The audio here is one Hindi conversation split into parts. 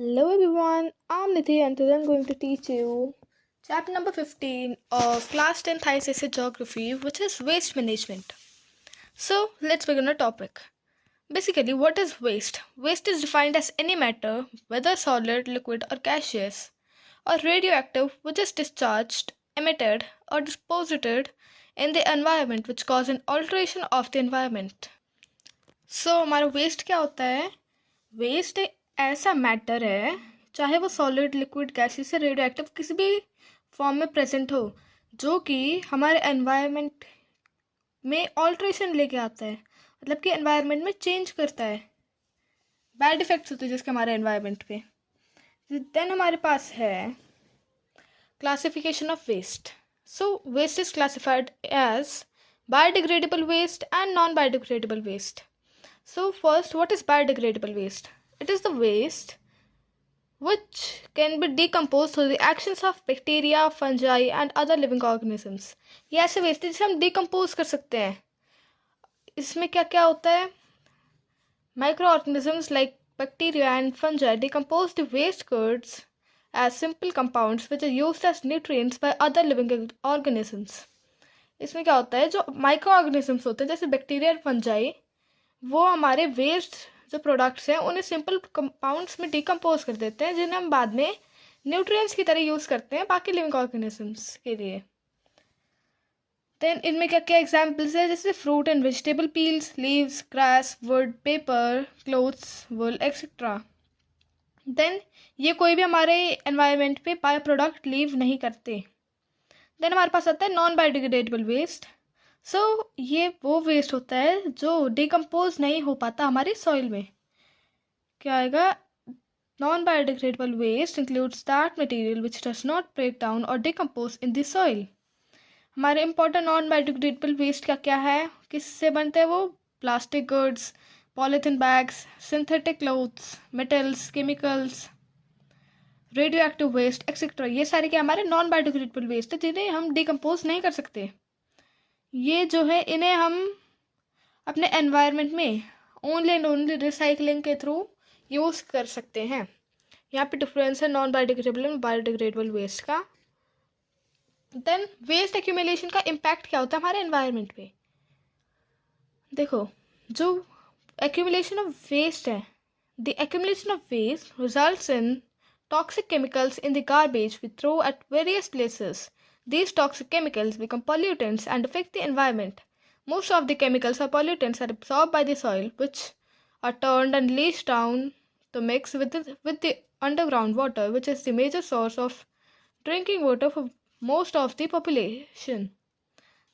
Hello everyone, I'm Nidhi and today I'm going to teach you chapter number 15 of class 10th ICSE Geography, which is waste management. So let's begin the topic. Basically, what is waste? Waste is defined as any matter, whether solid, liquid or gaseous, or radioactive, which is discharged, emitted or deposited in the environment which cause an alteration of the environment. So हमारा waste क्या होता है? वेस्ट एक ऐसा मैटर है, चाहे वो सॉलिड, लिक्विड, गैसेस या रेडियो एक्टिव किसी भी फॉर्म में प्रेजेंट हो, जो कि हमारे एनवायरनमेंट में ऑल्ट्रेशन लेके आता है, मतलब कि एनवायरनमेंट में चेंज करता है, बैड इफेक्ट्स होते हैं जिसके हमारे एनवायरनमेंट पे. देन हमारे पास है classification of waste. So waste is classified as biodegradable waste and non-biodegradable waste. So first, what is biodegradable waste? It is the waste which can be decomposed through the actions of bacteria, fungi and other living organisms. ये ऐसे वेस्ट है जिसे हम डिकम्पोज कर सकते हैं. इसमें क्या क्या होता है? Micro organisms like bacteria and fungi decompose the waste goods as simple compounds which are used as nutrients by other living organisms. इसमें क्या होता है, जो माइक्रो ऑर्गेनिजम्स होते हैं जैसे बैक्टीरिया और फंजाई, वो हमारे वेस्ट जो प्रोडक्ट्स हैं उन्हें सिंपल कंपाउंड्स में डिकम्पोज कर देते हैं, जिन्हें हम बाद में न्यूट्रिएंट्स की तरह यूज़ करते हैं बाकी लिविंग ऑर्गेनिजम्स के लिए. देन इनमें क्या क्या एग्जांपल्स है, जैसे fruit and vegetable peels, leaves, grass, wood, paper, clothes, wool etcetera. Then ये कोई भी हमारे एनवायरनमेंट पे बाय प्रोडक्ट लीव नहीं करते. देन हमारे पास आता है नॉन बायोडिग्रेडेबल वेस्ट. सो ये वो वेस्ट होता है जो डिकम्पोज नहीं हो पाता हमारे सॉइल में. क्या आएगा? Non biodegradable waste includes that material which does not break down और डिकम्पोज इन द सॉइल. हमारे इंपॉर्टेंट नॉन बायोडिग्रेडेबल वेस्ट क्या क्या है, किससे बनते हैं वो? Plastic goods, polythene bags, synthetic clothes, metals, chemicals, radioactive waste etcetera. ये सारे क्या हमारे नॉन बायोडिग्रेडेबल वेस्ट है जिन्हें हम डिकम्पोज नहीं कर सकते. ये जो है इन्हें हम अपने एनवायरनमेंट में ओनली एंड ओनली रिसाइकलिंग के थ्रू यूज़ कर सकते हैं. यहाँ पे डिफरेंस है non biodegradable and biodegradable waste का. देन वेस्ट एक्यूमुलेशन का इम्पैक्ट क्या होता है हमारे एनवायरनमेंट पे? देखो, जो एक्यूमुलेशन ऑफ वेस्ट है, the accumulation of waste results in toxic chemicals in the garbage we throw at various places. These toxic chemicals become pollutants and affect the environment. Most of the chemicals or pollutants are absorbed by the soil, which are turned and leached down to mix with the underground water, which is the major source of drinking water for most of the population.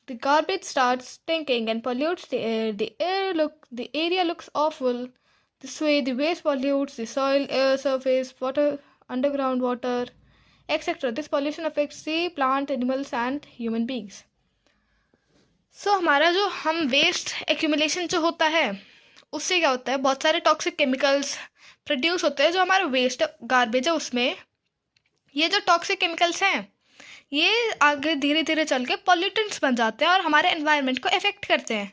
The garbage starts stinking and pollutes the air. The area looks awful. This way, the waste pollutes the soil, air, surface, water, underground water, etc. This pollution affects the plant, animals and human beings. So हमारा जो हम वेस्ट एक्यूमुलेशन जो होता है उससे क्या होता है, बहुत सारे टॉक्सिक केमिकल्स प्रोड्यूस होते हैं जो हमारा वेस्ट गार्बेज है उसमें. ये जो टॉक्सिक केमिकल्स हैं ये आगे धीरे धीरे चल के पॉल्यूटेंट्स बन जाते हैं और हमारे एनवायरनमेंट को इफेक्ट करते हैं.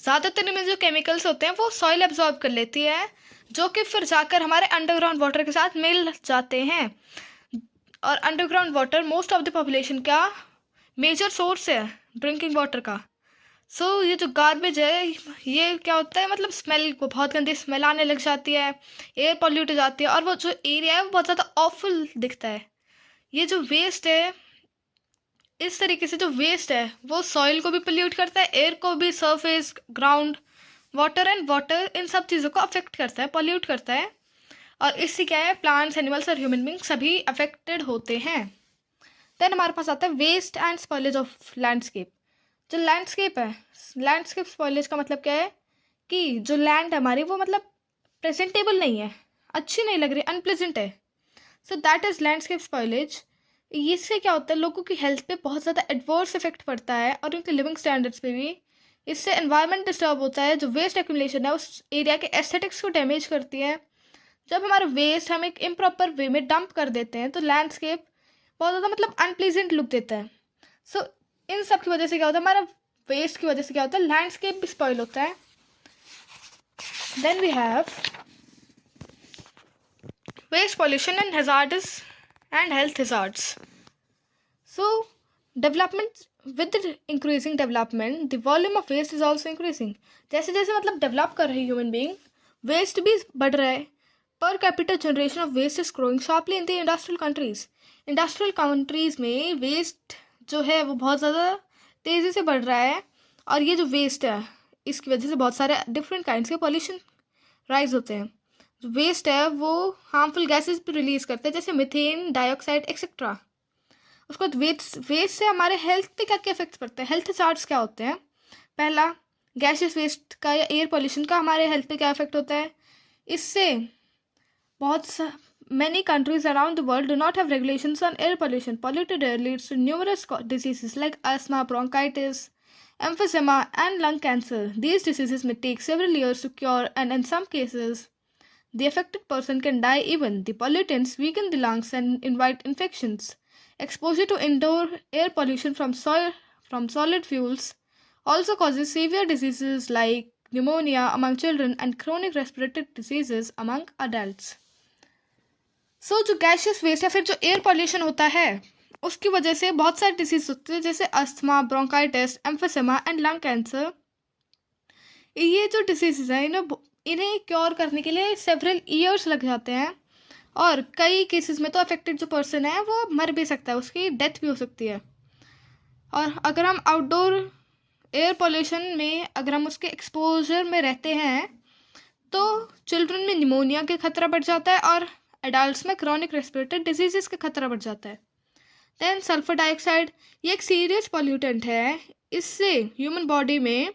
ज़्यादातर इनमें जो केमिकल्स होते हैं वो सॉइल एब्जॉर्ब कर लेती है, जो कि फिर जाकर हमारे अंडरग्राउंड वाटर के साथ मिल जाते हैं. और underground water most of the population का मेजर सोर्स है ड्रिंकिंग वाटर का. सो ये जो गार्बेज है ये क्या होता है, मतलब स्मेल को बहुत गंदी स्मेल आने लग जाती है, एयर पॉल्यूट हो जाती है और वो जो एरिया है वो बहुत ज़्यादा ऑफुल दिखता है. ये जो वेस्ट है, इस तरीके से जो वेस्ट है वो सॉइल को भी पोल्यूट करता है, एयर को भी, surface, ground water and water, इन सब चीज़ों को अफेक्ट करता है, पॉल्यूट करता है. और इससे क्या है, प्लांट्स, एनिमल्स और ह्यूमन बींग्स सभी अफेक्टेड होते हैं. देन हमारे पास आता है waste and spoilage of landscape. जो लैंडस्केप है, लैंडस्केप स्पॉइलेज का मतलब क्या है कि जो लैंड है हमारी वो मतलब प्रेजेंटेबल नहीं है, अच्छी नहीं लग रही, अनप्लेजेंट है. So that is landscape spoilage. इससे क्या होता है, लोगों की हेल्थ पे बहुत ज़्यादा एडवर्स इफेक्ट पड़ता है और उनके लिविंग स्टैंडर्ड्स पे भी. इससे एनवायरनमेंट डिस्टर्ब होता है. जो वेस्ट एक्यूमुलेशन है उस एरिया के एस्थेटिक्स को डैमेज करती है. जब हमारा वेस्ट हम एक इम्प्रॉपर वे में डंप कर देते हैं तो लैंडस्केप बहुत ज़्यादा मतलब अनप्लीजेंट लुक देता है. सो इन सब की वजह से क्या होता है, हमारा वेस्ट की वजह से क्या होता है, लैंडस्केप भी स्पॉइल होता है. Then we have waste pollution and hazardous and health hazards. So development, with the increasing development, the volume of waste is also increasing. जैसे जैसे मतलब डेवलप कर रही ह्यूमन बीइंग, वेस्ट भी बढ़ रहा है. Per capital generation of waste is growing sharply in the industrial countries. Industrial countries में वेस्ट जो है वो बहुत ज़्यादा तेज़ी से बढ़ रहा है. और ये जो वेस्ट है इसकी वजह से बहुत सारे डिफरेंट काइंड्स के पॉल्यूशन राइज होते हैं. जो वेस्ट है वो हार्मफुल गैसेस भी रिलीज करते हैं, जैसे मीथेन, डाइऑक्साइड एक्सेट्रा. उसके बाद वेस्ट से हमारे हेल्थ पे क्या क्या इफेक्ट्स पड़ते हैं, हेल्थ चार्ट्स क्या होते हैं. पहला, गैसियस वेस्ट का या एयर पॉल्यूशन का हमारे हेल्थ पे क्या इफेक्ट होता है. इससे many countries around the world do not have regulations on air pollution. Polluted air leads to numerous diseases like asthma, bronchitis, emphysema, and lung cancer. These diseases may take several years to cure, and in some cases, the affected person can die even. The pollutants weaken the lungs and invite infections. Exposure to indoor air pollution from solid fuels also causes severe diseases like pneumonia among children and chronic respiratory diseases among adults. सो जो गैशियस वेस्ट या फिर जो एयर पॉल्यूशन होता है उसकी वजह से बहुत सारे डिसीज होते हैं, जैसे asthma, bronchitis, emphysema and lung cancer. ये जो डिसीजेज हैं इन्हें क्योर करने के लिए सेवरल ईयर्स लग जाते हैं. और कई केसेस में तो अफेक्टेड जो पर्सन है वो मर भी सकता है, उसकी डेथ भी हो सकती है. और अगर हम आउटडोर एयर पॉल्यूशन में अगर हम उसके एक्सपोजर में रहते हैं तो चिल्ड्रन में निमोनिया के खतरा बढ़ जाता है और एडल्ट्स में क्रॉनिक रेस्पिरेटरी डिजीजेस का खतरा बढ़ जाता है. देन सल्फर डाइऑक्साइड, ये एक सीरियस पॉल्यूटेंट है. इससे ह्यूमन बॉडी में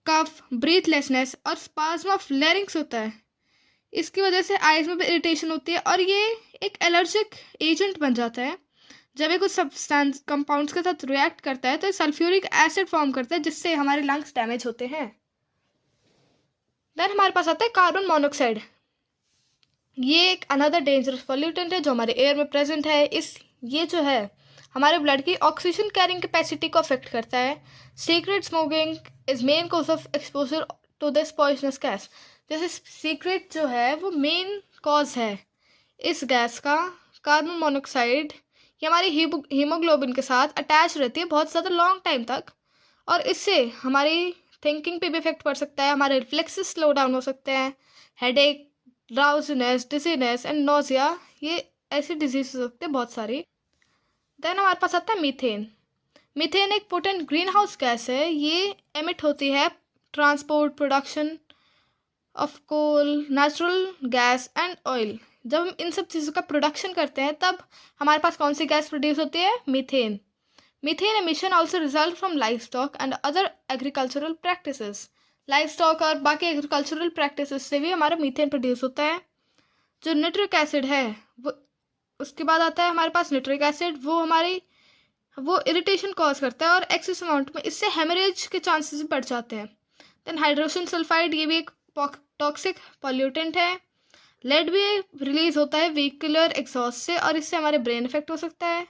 कफ, ब्रीथलेसनेस और स्पाज्म ऑफ लैरिंक्स होता है. इसकी वजह से आइज में भी इरिटेशन होती है और ये एक एलर्जिक एजेंट बन जाता है. जब ये कुछ सब्सटेंस कंपाउंड्स के साथ रिएक्ट करता है तो सल्फ्यूरिक एसिड फॉर्म करता है जिससे हमारे लंग्स डैमेज होते हैं. देन हमारे पास आता है कार्बन मोनोऑक्साइड. ये एक अनदर डेंजरस पॉल्यूटेंट है जो हमारे एयर में प्रेजेंट है. ये जो है हमारे ब्लड की ऑक्सीजन कैरिंग कैपेसिटी को अफेक्ट करता है. Cigarette smoking is main cause of exposure to this poisonous gas. जैसे सीक्रेट जो है वो मेन कॉज है इस गैस का. कार्बन मोनोऑक्साइड ये हमारी हीमोग्लोबिन के साथ अटैच रहती है बहुत ज़्यादा लॉन्ग टाइम तक और इससे हमारी थिंकिंग पे भी इफेक्ट पड़ सकता है. हमारे रिफ्लेक्सेस स्लो डाउन हो सकते हैं. Headache, drowsiness, dizziness and nausea, ये ऐसी डिजीज हो सकते हैं बहुत सारी. देन हमारे पास आता है मीथेन. मीथेन एक पोटेंट ग्रीन हाउस गैस है. ये एमिट होती है transport, production of coal, natural gas and oil. जब हम इन सब चीज़ों का प्रोडक्शन करते हैं तब हमारे पास कौन सी गैस प्रोड्यूस होती है, methane. Methane emission also result from life stock and other agricultural practices. Life stock और बाकी एग्रीकल्चरल प्रैक्टिसेस से भी हमारा मीथेन प्रोड्यूस होता है. जो निट्रिक एसिड है वो उसके बाद आता है हमारे पास निट्रिक एसिड. वो इरिटेशन कॉज करता है और एक्सेस अमाउंट में इससे हेमरेज के चांसेस भी बढ़ जाते हैं. देन हाइड्रोजन सल्फाइड, ये भी एक टॉक्सिक पॉल्यूटेंट है. लेड भी रिलीज होता है व्हीकुलर एग्जॉस्ट से और इससे हमारे ब्रेन इफेक्ट हो सकता है.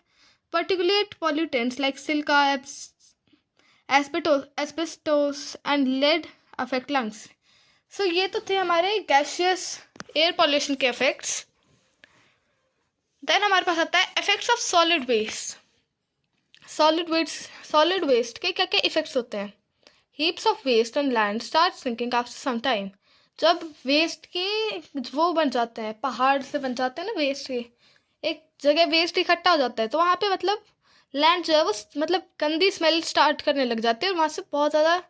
Particulate pollutants like silica, asbestos and lead affect lungs. So ये तो थे हमारे गैसियस एयर पॉल्यूशन के इफेक्ट्स. देन हमारे पास आता है effects of solid waste. Solid waste के क्या क्या इफेक्ट्स होते हैं. Heaps of waste on land start sinking after some time. जब वेस्ट के वो बन जाते हैं, पहाड़ से बन जाते हैं ना वेस्ट के, एक जगह वेस्ट इकट्ठा हो जाता है तो वहाँ पे मतलब लैंड जो है वो मतलब गंदी स्मेल स्टार्ट करने लग जाती है और वहाँ से बहुत ज़्यादा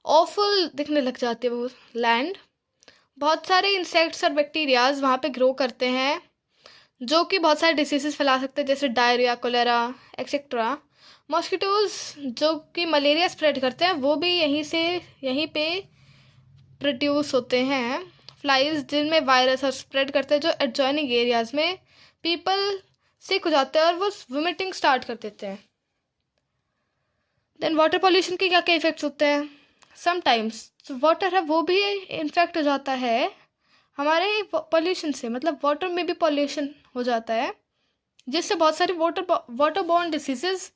ऑफुल दिखने लग जाती है वो लैंड. बहुत सारे इंसेक्ट्स और बैक्टीरियाज वहाँ पे ग्रो करते हैं जो कि बहुत सारे डिसीजेस फैला सकते हैं जैसे डायरिया, कोलेरा एक्सेट्रा. मॉस्किटोज जो कि मलेरिया स्प्रेड करते हैं वो भी यहीं पे प्रोड्यूस होते हैं. फ्लाइज जिनमें वायरस और स्प्रेड करते हैं जो एडजॉइनिंग एरियाज में पीपल सिक हो जाते हैं और वो वोमिटिंग स्टार्ट कर देते हैं. देन वाटर पॉल्यूशन के क्या क्या इफेक्ट्स होते हैं. समटाइम्स जो वाटर है वो भी इन्फेक्ट हो जाता है हमारे पॉल्यूशन से. मतलब वाटर में भी पॉल्यूशन हो जाता है जिससे बहुत सारी वाटर बॉर्न डिसीजेज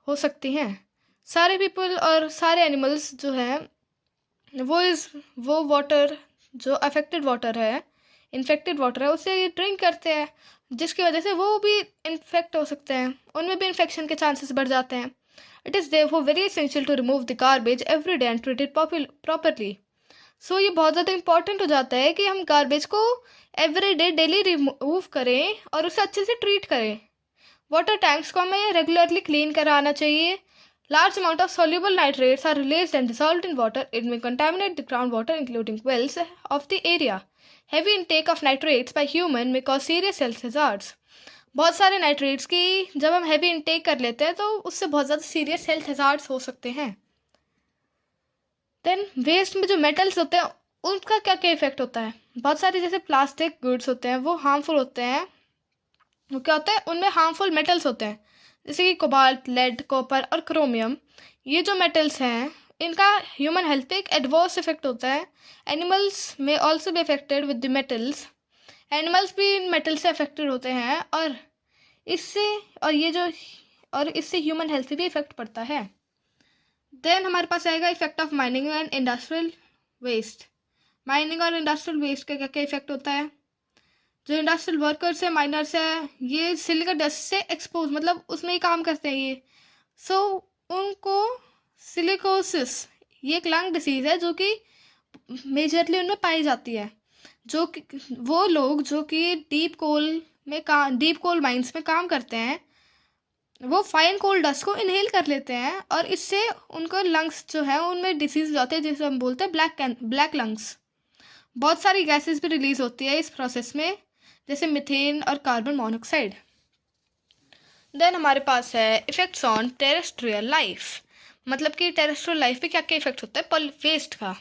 हो सकती हैं. सारे पीपल और सारे एनिमल्स जो हैं वो वाटर जो अफेक्टेड वाटर है इन्फेक्टेड वाटर है उसे ये ड्रिंक करते हैं, जिसकी वजह से वो भी इन्फेक्ट हो सकते हैं, उनमें भी इन्फेक्शन के चांसेस बढ़ जाते हैं. It is therefore very essential to remove the garbage every day and treat it properly. So ये बहुत ज़्यादा इंपॉर्टेंट हो जाता है कि हम गार्बेज को एवरी डे डेली रिमूव करें और उसे अच्छे से ट्रीट करें. वाटर टैंक्स को हमें रेगुलरली क्लीन कराना चाहिए. Large amount of soluble nitrates are released and dissolved in water. It may contaminate the groundwater, including wells of the area. Heavy intake of nitrates by human may cause serious health hazards. बहुत सारे नाइट्रेट्स की जब हम हैवी इंटेक कर लेते हैं तो उससे बहुत ज़्यादा सीरियस हेल्थ हजार्ड्स हो सकते हैं. देन वेस्ट में जो मेटल्स होते हैं उनका क्या क्या इफेक्ट होता है. बहुत सारे जैसे प्लास्टिक गुड्स होते हैं वो हार्मफुल होते हैं. वो क्या होता है, उनमें हार्मफुल मेटल्स होते हैं जैसे कि कोबाल्ट, लेड, कॉपर और क्रोमियम. ये जो मेटल्स हैं इनका ह्यूमन हेल्थ पे एक एडवर्स इफेक्ट होता है. एनिमल्स में ऑल्सो भी affected with the metals. Animals भी इन मेटल से अफेक्टेड होते हैं और इससे ह्यूमन हेल्थ पे भी इफेक्ट पड़ता है. देन हमारे पास आएगा effect of mining and industrial waste. Mining और इंडस्ट्रियल वेस्ट का क्या क्या इफेक्ट होता है. जो इंडस्ट्रियल वर्कर्स है, माइनर्स है, ये सिलिकॉन डस्ट से एक्सपोज मतलब उसमें ही काम करते हैं ये. सो उनको सिलिकोसिस, ये एक लंग डिसीज है जो कि मेजरली उनमें पाई जाती है. जो कि वो लोग जो कि डीप कोल माइंस में काम करते हैं वो फाइन कोल डस्ट को इनहेल कर लेते हैं और इससे उनको लंग्स जो है उनमें डिसीज हो जाते हैं जिसे हम बोलते हैं ब्लैक लंग्स. बहुत सारी गैसेस भी रिलीज होती है इस प्रोसेस में जैसे मिथेन और कार्बन मोनोऑक्साइड. देन हमारे पास है इफेक्ट्स ऑन टेरेस्ट्रियल लाइफ. मतलब कि टेरेस्ट्रियल लाइफ पे क्या क्या इफेक्ट होता है वेस्ट का.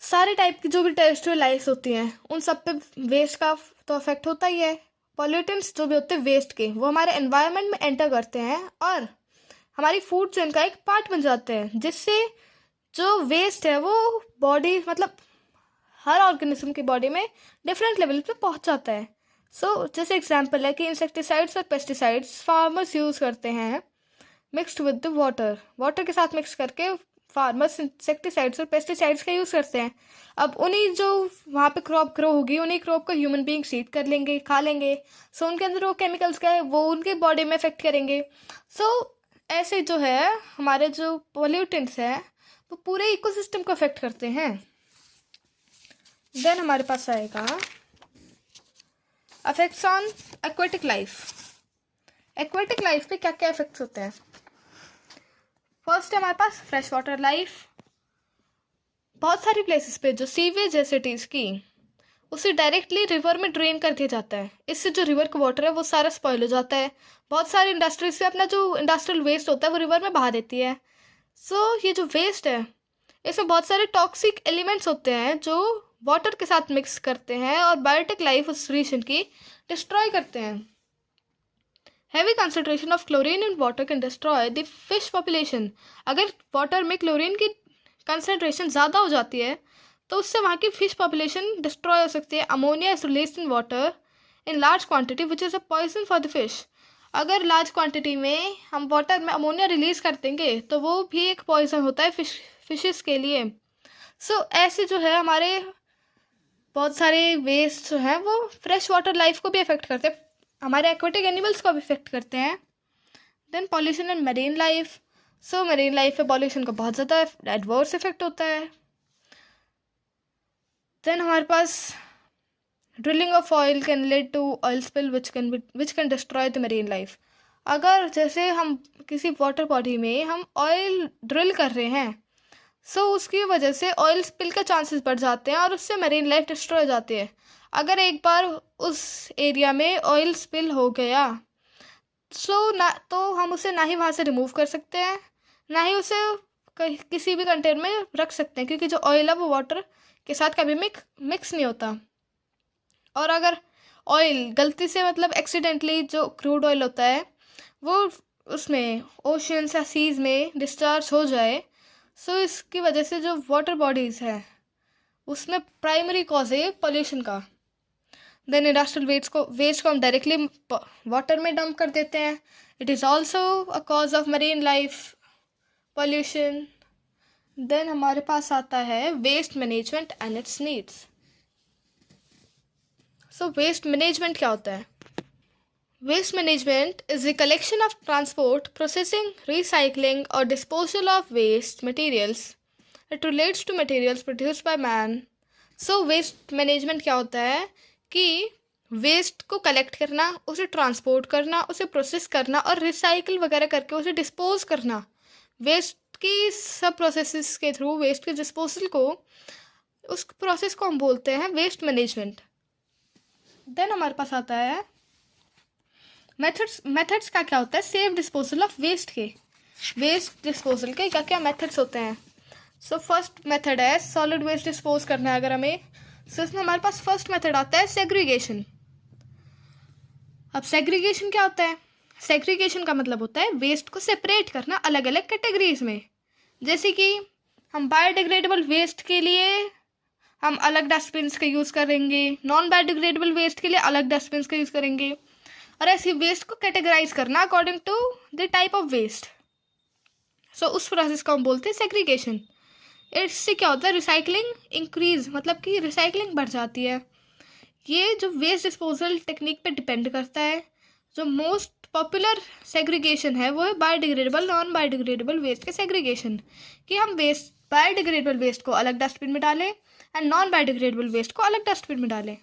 सारे टाइप की जो भी टेरेस्ट्रियल लाइफ होती हैं उन सब पे वेस्ट का तो इफेक्ट होता ही है. पॉल्यूटेंट्स जो भी होते हैं वेस्ट के वो हमारे एनवायरनमेंट में एंटर करते हैं और हमारी फूड चेन का एक पार्ट बन जाते हैं, जिससे जो वेस्ट है वो बॉडी मतलब हर ऑर्गेनिज्म की बॉडी में डिफरेंट लेवल पे पहुंच जाता है. सो जैसे एग्जांपल है कि इंसेक्टिसाइड्स और पेस्टिसाइड्स फार्मर्स यूज़ करते हैं मिक्स्ड विद द वाटर के साथ मिक्स करके फार्मर्स इंसेक्टिसाइड्स और पेस्टिसाइड्स का यूज़ करते हैं. अब उन्हीं जो वहाँ पे क्रॉप ग्रो होगी उन्हीं क्रॉप को ह्यूमन बींग्स ईट कर लेंगे, खा लेंगे. सो उनके अंदर वो केमिकल्स क्या है वो उनके बॉडी में इफेक्ट करेंगे. सो ऐसे जो है हमारे जो पोल्यूटेंट्स हैं वो पूरे इकोसिस्टम को अफेक्ट करते हैं. देन हमारे पास आएगा affects on aquatic life. Aquatic life पे क्या क्या इफेक्ट्स होते हैं. फर्स्ट है हमारे पास फ्रेश वाटर लाइफ. बहुत सारी प्लेसेस पे जो सीवेज है सिटीज़ की उसे डायरेक्टली रिवर में ड्रेन कर दिया जाता है. इससे जो रिवर का वाटर है वो सारा स्पॉइल हो जाता है. बहुत सारी इंडस्ट्रीज से अपना जो इंडस्ट्रियल वेस्ट होता है वो रिवर में बहा देती है. सो ये जो वेस्ट है इसमें बहुत सारे टॉक्सिक एलिमेंट्स होते हैं जो वाटर के साथ मिक्स करते हैं और बायोटिक लाइफ उस रीजन की डिस्ट्रॉय करते हैं. Heavy concentration of chlorine in water can destroy the fish population. अगर वाटर में क्लोरीन की कंसंट्रेशन ज़्यादा हो जाती है तो उससे वहाँ की फिश पॉपुलेशन डिस्ट्रॉय हो सकती है. Ammonia is release in water in large quantity which is a poison for the fish. अगर लार्ज क्वांटिटी में हम वाटर में अमोनिया रिलीज कर देंगे तो वो भी एक पॉइजन होता है फिशेस के लिए. सो ऐसे जो है हमारे बहुत सारे वेस्ट जो हैं वो फ्रेश वाटर लाइफ को भी अफेक्ट करते हैं, हमारे एक्वेटिक एनिमल्स को भी अफेक्ट करते हैं. Then pollution and marine life. So marine life पे पॉल्यूशन का बहुत ज़्यादा एडवर्स इफेक्ट होता है. देन हमारे पास drilling of oil can lead to oil spill which can destroy the marine life. अगर जैसे हम किसी वाटर बॉडी में हम ऑयल ड्रिल कर रहे हैं सो उसकी वजह से ऑयल स्पिल के चांसेस बढ़ जाते हैं और उससे मरीन लाइफ डिस्ट्रॉय हो जाती है. अगर एक बार उस एरिया में ऑयल स्पिल हो गया तो हम उसे ना ही वहाँ से रिमूव कर सकते हैं ना ही उसे किसी भी कंटेनर में रख सकते हैं, क्योंकि जो ऑयल है वो वाटर के साथ कभी मिक्स नहीं होता. और अगर ऑयल गलती से मतलब एक्सीडेंटली जो क्रूड ऑयल होता है वो उसमें ओशन या सीज में डिस्चार्ज हो जाए सो इसकी वजह से जो वाटर बॉडीज़ है उसमें प्राइमरी कॉज है पोल्यूशन का. देन इंडस्ट्रियल वेस्ट को हम डायरेक्टली वाटर में डंप कर देते हैं. It is also a cause of marine life pollution. Then हमारे पास आता है waste management and its needs. So waste management क्या होता है? Waste management is the collection of transport, processing, recycling, or disposal of waste materials. It relates to materials produced by man. So waste management क्या होता है कि वेस्ट को कलेक्ट करना, उसे ट्रांसपोर्ट करना, उसे प्रोसेस करना और रिसाइकिल वगैरह करके उसे डिस्पोज करना। वेस्ट की सब प्रोसेसेस के थ्रू वेस्ट के डिस्पोजल को, उस प्रोसेस को हम बोलते हैं वेस्ट मैनेजमेंट। देन हमारे पास आता है मेथड्स का क्या होता है? सेफ डिस्पोजल ऑफ वेस्ट के, वेस्ट डिस्पोजल के क्या क्या मेथड्स होते हैं? सो फर्स्ट मेथड है सॉलिड वेस्ट डिस्पोज करना है अगर हमें, सो इसमें हमारे पास फर्स्ट मेथड आता है सेग्रीगेशन। अब सेग्रीगेशन क्या होता है? सेग्रीगेशन का मतलब होता है वेस्ट को सेपरेट करना अलग अलग कैटेगरीज में। जैसे कि हम बायोडिग्रेडेबल वेस्ट के लिए हम अलग डस्टबिन का यूज़ करेंगे, नॉन बायोडिग्रेडेबल वेस्ट के लिए अलग डस्टबिन का यूज़ करेंगे, और ऐसे वेस्ट को कैटेगराइज करना according to the type of waste. So उस प्रोसेस को हम बोलते हैं सेग्रीगेशन। इससे क्या होता है? रिसाइकलिंग इंक्रीज, मतलब कि रिसाइकलिंग बढ़ जाती है। ये जो वेस्ट डिस्पोजल टेक्निक पे डिपेंड करता है। जो मोस्ट पॉपुलर सेग्रीगेशन है वो है बायोडिग्रेडेबल नॉन बायोडिग्रेडेबल वेस्ट के सेग्रीगेशन, कि हम वेस्ट बायोडिग्रेडेबल वेस्ट को अलग डस्टबिन में डालें एंड नॉन बायोडिग्रेडेबल वेस्ट को अलग डस्टबिन में डालें।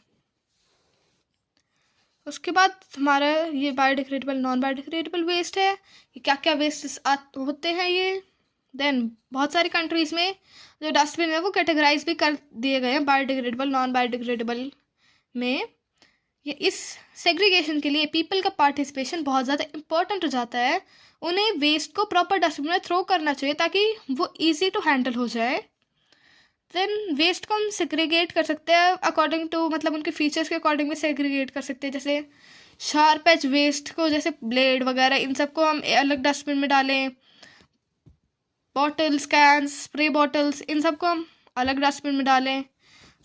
उसके बाद हमारा ये बायोडिग्रेडेबल नॉन बायोडिग्रेडेबल वेस्ट है, ये क्या क्या वेस्ट होते हैं ये। देन बहुत सारी कंट्रीज़ में जो डस्टबिन है वो कैटेगराइज भी कर दिए गए हैं बायोडिग्रेडेबल नॉन बायोडिग्रेडेबल में। ये इस सेग्रीगेशन के लिए पीपल का पार्टिसिपेशन बहुत ज़्यादा इम्पोर्टेंट हो जाता है। उन्हें वेस्ट को प्रॉपर डस्टबिन में थ्रो करना चाहिए ताकि वो ईजी टू हैंडल हो जाए। देन वेस्ट को हम सेग्रीगेट कर सकते हैं अकॉर्डिंग टू, मतलब उनके फीचर्स के अकॉर्डिंग भी सेग्रीगेट कर सकते हैं। जैसे शार्प एज वेस्ट को, जैसे ब्लेड वगैरह, इन सबको हम अलग डस्टबिन में डालें। बॉटल्स, कैंस, स्प्रे बॉटल्स, इन सबको हम अलग डस्टबिन में डालें।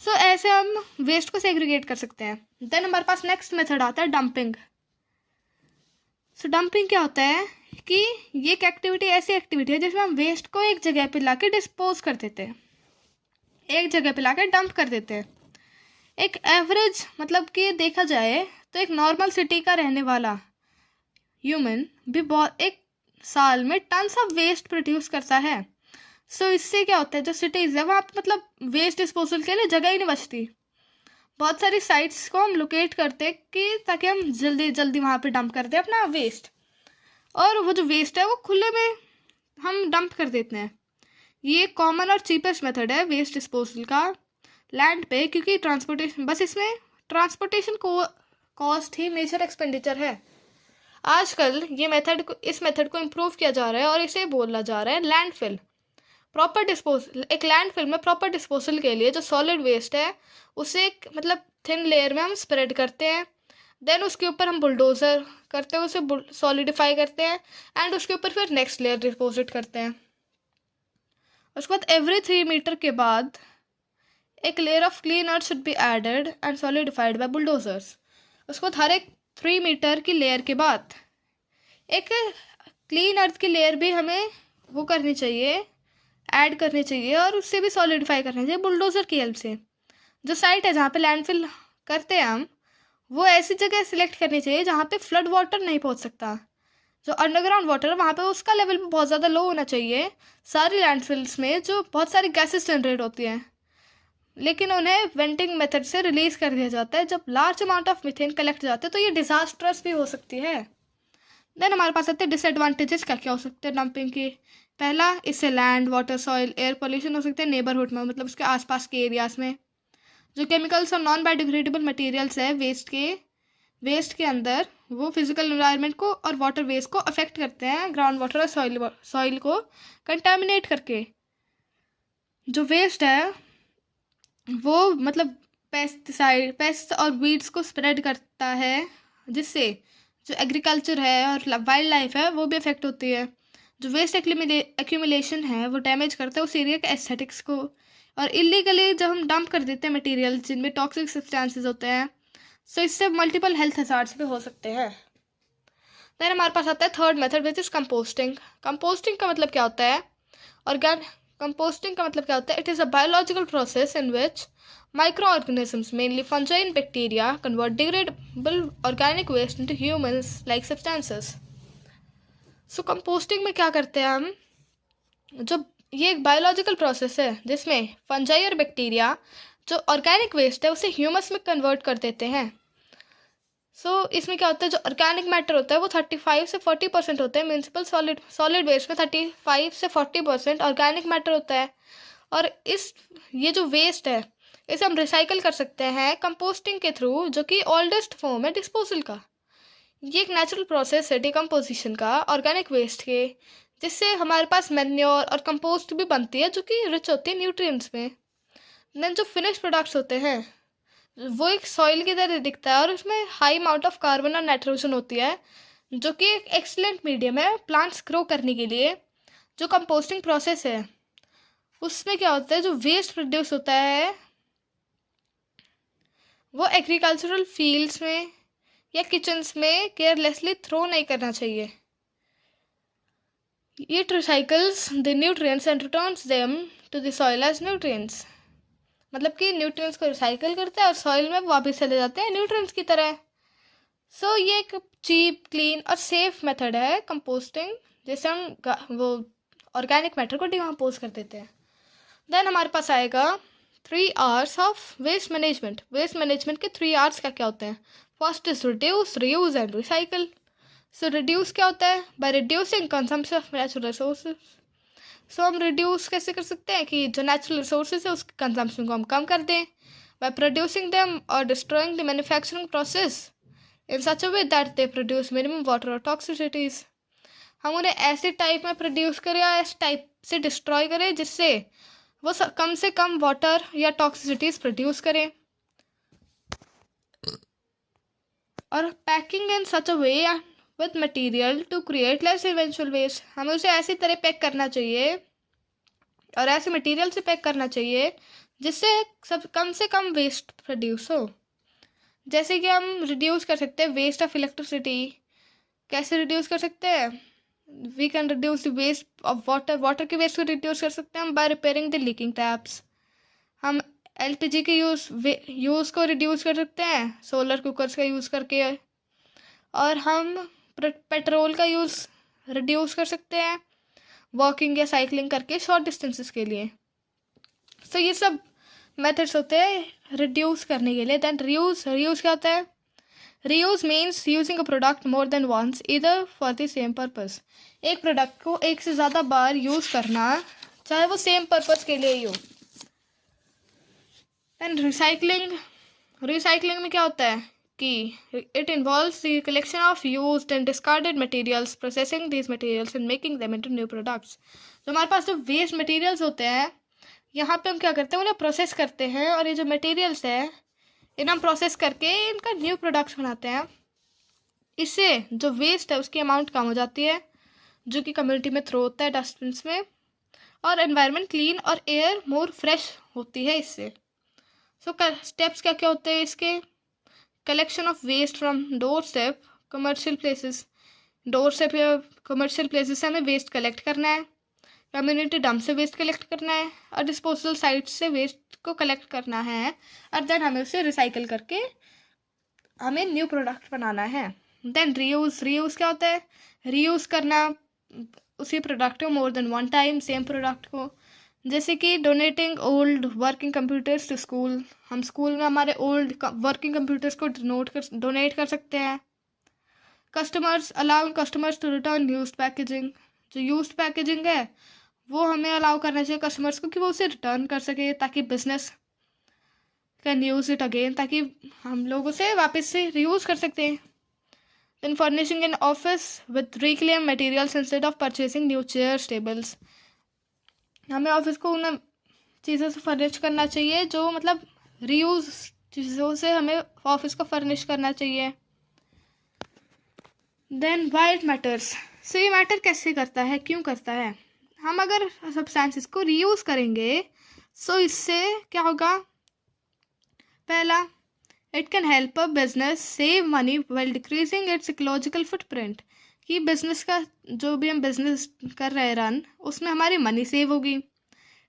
सो ऐसे हम वेस्ट को सेग्रीगेट कर सकते हैं। देन हमारे पास नेक्स्ट मेथड आता है डंपिंग। सो डंपिंग क्या होता है कि ये एक एक्टिविटी, ऐसी एक्टिविटी है जिसमें हम वेस्ट को एक जगह पे लाके डिस्पोज कर देते हैं, एक जगह पे लाके डंप कर देते हैं। एक एवरेज, मतलब कि देखा जाए तो एक नॉर्मल सिटी का रहने वाला ह्यूमन भी बहुत एक साल में टन्स ऑफ वेस्ट प्रोड्यूस करता है। सो इससे क्या होता है, जो सिटीज़ है वहाँ पे मतलब वेस्ट डिस्पोजल के लिए जगह ही नहीं बचती। बहुत सारी साइट्स को हम लोकेट करते कि ताकि हम जल्दी जल्दी वहाँ पे डंप कर दें अपना वेस्ट, और वो जो वेस्ट है वो खुले में हम डंप कर देते हैं। ये कॉमन और चीपेस्ट मेथड है वेस्ट डिस्पोजल का लैंड पे, क्योंकि ट्रांसपोर्टेशन, बस इसमें ट्रांसपोर्टेशन को कॉस्ट ही मेजर एक्सपेंडिचर है। आजकल इस मेथड को इम्प्रूव किया जा रहा है और इसे बोला जा रहा है लैंडफिल। प्रॉपर डिस्पोजल, एक लैंडफिल में प्रॉपर डिस्पोजल के लिए जो सॉलिड वेस्ट है उसे एक मतलब थिन लेयर में हम स्प्रेड करते हैं। देन उसके ऊपर हम बुलडोज़र करते हैं, उसे सॉलिडिफाई करते हैं एंड उसके ऊपर फिर नेक्स्ट लेयर डिपोजिट करते हैं। उसके बाद एवरी 3 मीटर के बाद एक layer of clean earth should be added and solidified by bulldozers. उसके बाद हर एक 3 मीटर की लेयर के बाद एक क्लीन अर्थ की लेयर भी हमें वो करनी चाहिए, ऐड करनी चाहिए, और उससे भी सॉलिडिफाई करना चाहिए बुलडोज़र की हेल्प से। जो साइट है जहाँ पे लैंडफिल करते हैं हम, वो ऐसी जगह सिलेक्ट करनी चाहिए जहाँ पे फ्लड वाटर नहीं पहुँच सकता। जो अंडरग्राउंड वाटर है वहाँ पे उसका लेवल भी बहुत ज़्यादा लो होना चाहिए। सारी लैंडफिल्स में जो बहुत सारी गैसेस जनरेट होती हैं, लेकिन उन्हें वेंटिंग मेथड से रिलीज़ कर दिया जाता है। जब large amount of methane collect जाते हैं तो ये डिजास्ट्रस भी हो सकती है। देन हमारे पास आते हैं डिसएडवांटेजेस क्या क्या हो सकते हैं डंपिंग के। पहला, इससे land, water, soil, air pollution हो सकते हैं नेबरहुड में, मतलब उसके आसपास के एरियाज़ में। जो केमिकल्स और नॉन बायोडिग्रेडेबल मटेरियल्स है वेस्ट के अंदर, वो फिजिकल एनवायरनमेंट को और वाटर वेस्ट को अफेक्ट करते हैं, ग्राउंड वाटर और सॉइल को कंटामिनेट करके। जो वेस्ट है वो मतलब पेस्ट और वीड्स को स्प्रेड करता है, जिससे जो एग्रीकल्चर है और वाइल्ड लाइफ है वो भी अफेक्ट होती है। जो वेस्ट एक्यूमुलेशन है वो डैमेज करता है उस एरिया के एस्थेटिक्स को। और इलीगली जब हम डंप कर देते हैं मटेरियल जिनमें टॉक्सिक सब्सटेंसेस होते हैं, सो इससे मल्टीपल हेल्थ हज़ार्ड्स भी हो सकते हैं। देन हमारे पास आता है third method which is composting. Composting का मतलब क्या होता है, कंपोस्टिंग का मतलब क्या होता है? It is a biological process in which microorganisms mainly fungi and bacteria convert degradable organic waste into humus like substances. So composting में क्या करते हैं हम? जो ये एक बायोलॉजिकल प्रोसेस है जिसमें फंजाई और बैक्टीरिया जो ऑर्गेनिक वेस्ट है उसे ह्यूमस में कन्वर्ट कर देते हैं। इसमें क्या होता है? जो ऑर्गेनिक मैटर होता है वो 35 से 40% होता है। म्यूनसिपल सॉलिड वेस्ट में 35 से 40% ऑर्गेनिक मैटर होता है। और ये जो वेस्ट है इसे हम रिसाइकल कर सकते हैं कंपोस्टिंग के थ्रू, जो कि ओल्डेस्ट फॉर्म है डिस्पोजल का। ये एक नेचुरल प्रोसेस है डिकम्पोजिशन का ऑर्गेनिक वेस्ट के, जिससे हमारे पास मैन्योर और कंपोस्ट भी बनती है जो कि रिच होती है न्यूट्रिएंट्स में। देन जो फिनिश प्रोडक्ट्स होते हैं वो एक सॉइल की तरह दिखता है और उसमें हाई अमाउंट ऑफ कार्बन और नाइट्रोजन होती है, जो कि एक एक्सीलेंट मीडियम है प्लांट्स ग्रो करने के लिए। जो कंपोस्टिंग प्रोसेस है उसमें क्या होता है? जो वेस्ट प्रोड्यूस होता है वो एग्रीकल्चरल फील्ड्स में या किचन्स में केयरलेसली थ्रो नहीं करना चाहिए। It recycles the nutrients and returns them to the soil as nutrients। मतलब कि न्यूट्रिएंट्स को रिसाइकल करता है और सॉइल में वापस चले जाते हैं न्यूट्रिएंट्स की तरह। ये एक चीप, क्लीन और सेफ मेथड है कंपोस्टिंग, जिससे हम वो ऑर्गेनिक मैटर को डिकम्पोज कर देते हैं। देन हमारे पास आएगा 3 R's of waste management. Waste management के 3 R's क्या क्या होते हैं? First is reduce, reuse and recycle. Reduce क्या होता है? By reducing consumption of natural resources. हम रिड्यूस कैसे कर सकते हैं कि जो नेचुरल रिसोर्सेज है उसके कंजम्पशन को हम कम कर दें, बाय प्रोड्यूसिंग देम और destroying the manufacturing process in such a way that they produce minimum water और टॉक्सिसिटीज। हम उन्हें ऐसे टाइप में प्रोड्यूस करें या ऐसे टाइप से डिस्ट्रॉय करें जिससे वो कम से कम वाटर या टॉक्सिसिटीज प्रोड्यूस करें। और packing in such a way with material to create less eventual waste. हमें उसे ऐसी तरह पैक करना चाहिए और ऐसे मटेरियल से पैक करना चाहिए जिससे कम से कम वेस्ट प्रोड्यूस हो। जैसे कि हम रिड्यूस कर सकते हैं वेस्ट ऑफ इलेक्ट्रिसिटी। कैसे रिड्यूस कर सकते हैं? We can reduce the waste of water. Water के वेस्ट को रिड्यूस कर सकते हैं हम by repairing the leaking taps. हम एलपीजी के यूज़ को रिड्यूस कर सकते हैं सोलर कुकर्स का यूज़ करके। और हम पेट्रोल का यूज़ रिड्यूस कर सकते हैं वॉकिंग या साइकिलिंग करके शॉर्ट डिस्टेंसेस के लिए। ये सब मेथड्स होते हैं रिड्यूस करने के लिए। देन रीयूज़ क्या होता है? Reuse means using a product more than once either for the same purpose. एक प्रोडक्ट को एक से ज़्यादा बार यूज़ करना, चाहे वो सेम पर्पस के लिए ही हो। देन रिसाइकलिंग में क्या होता है कि it involves the collection of used and discarded materials, processing these materials and making them into new products। तो हमारे पास जो वेस्ट मटेरियल्स होते हैं यहाँ पे हम क्या करते हैं? उन्हें प्रोसेस करते हैं और ये जो मटेरियल्स है इन्हें हम प्रोसेस करके इनका न्यू प्रोडक्ट्स बनाते हैं। इससे जो वेस्ट है उसकी अमाउंट कम हो जाती है जो कि कम्युनिटी में थ्रो होता है डस्टबिन्स में, और एनवायरनमेंट क्लीन और एयर मोर फ्रेश होती है इससे। स्टेप्स क्या क्या होते हैं इसके? Collection of waste from door step commercial places. Door step या कमर्शियल प्लेसेस से हमें वेस्ट कलेक्ट करना है, कम्युनिटी डंप से वेस्ट कलेक्ट करना है और डिस्पोजल साइट से वेस्ट को कलेक्ट करना है, और देन हमें उसे रिसाइकल करके हमें न्यू प्रोडक्ट बनाना है। देन रीयूज़ क्या होता है? रीयूज़ करना उसी प्रोडक्ट को more than one time, same product को। जैसे कि donating old working computers to school. हम स्कूल में हमारे ओल्ड वर्किंग कंप्यूटर्स को डोनेट कर सकते हैं। Allowing customers to return used packaging. जो यूज्ड पैकेजिंग है वो हमें अलाउ करना चाहिए कस्टमर्स को कि वो उसे रिटर्न कर सके, ताकि business can use it again, ताकि हम लोग उसे वापस से रीयूज़ कर सकते हैं। Then furnishing an office with reclaim materials instead of purchasing new chairs tables. हमें ऑफिस को उन चीज़ों से फर्निश करना चाहिए जो मतलब रीयूज़ चीज़ों से हमें ऑफिस को फर्निश करना चाहिए। Then why it matters. ये मैटर कैसे करता है, क्यों करता है? हम अगर सब्सटेंसेस को रीयूज़ करेंगे इससे क्या होगा? पहला, it can help a business save money while decreasing it's ecological footprint. कि बिजनेस का जो भी हम बिजनेस कर रहे हैं रन, उसमें हमारी मनी सेव होगी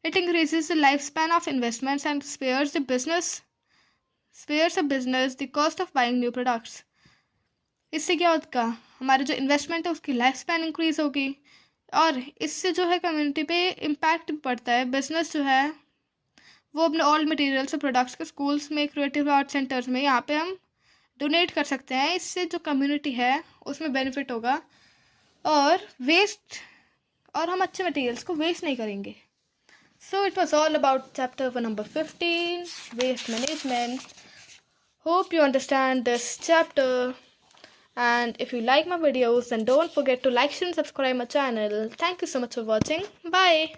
It increases the lifespan of investments and spares a business the cost of buying new products. इससे क्या होगा, हमारे जो इन्वेस्टमेंट है उसकी लाइफ स्पैन इंक्रीज होगी और इससे जो है कम्युनिटी पे इम्पैक्ट भी पड़ता है. बिजनेस जो है वो अपने ओल्ड मटेरियल्स और प्रोडक्ट्स के स्कूल्स में, क्रिएटिव आर्ट सेंटर्स में यहाँ पे हम डोनेट कर सकते हैं. इससे जो कम्युनिटी है उसमें बेनिफिट होगा और हम अच्छे मटेरियल्स को वेस्ट नहीं करेंगे. So it was all about chapter number 15, waste management. Hope you understand this chapter. And if you like my videos, then don't forget to like, share and subscribe my channel. Thank you so much for watching. Bye.